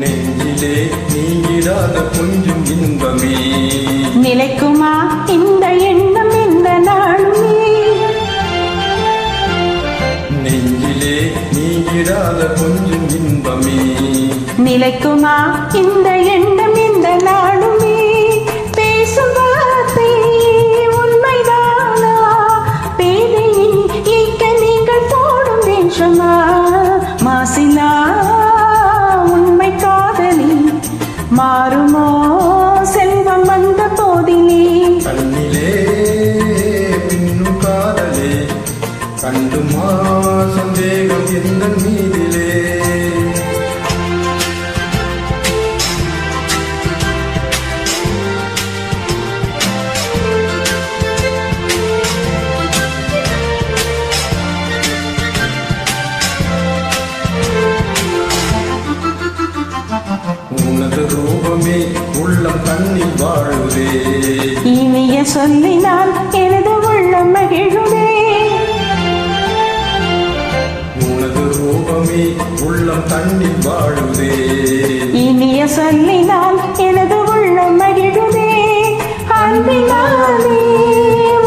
நெஞ்சிலே நீங்கிடாத கொஞ்சம் இன்பமே நிலைக்குமா இந்த எண்ணம் இந்த நாளுமே நெஞ்சிலே நீங்கிடாத கொஞ்சம் இன்பமே நிலைக்குமா இந்த எண்ணம் இந்த நாளுமே பேசும் வார்த்தை உண்மைதானா பேதையின் ஈக்க நீங்கள் போடும் வேஷமா மாசிலா உண்மை காதலி மாறுமோ செல்வம் வந்த போதிலே கண்ணிலே பின்னும் காதலே கண்டுமா சந்தேகம் எந்த மீதிலே உனது ரூபமே உள்ளம் தண்ணில் வாழுதே இனிய சொல்லினால் எனது உள்ளம் மகிழுதே உனது ரூபமே உள்ளம் தண்ணில் வாழுதே இனிய சொல்லினால் எனது உள்ளம் மகிழுதே அன்பினாலே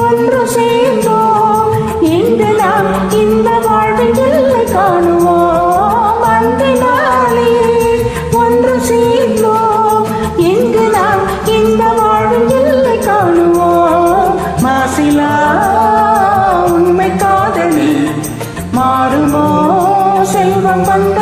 ஒன்று சேர்ந்தோம் இன்று நாம் இந்த வாழ்வில் இல்லை காணுவோம் அன்பினாலே ஒன்று சேர்ந்தோம் இன்று நாம் இந்த வாழ்வில் இல்லை காணுவோம் மாசிலா உண்மை காதலி மாறுமோ செல்வம் வந்த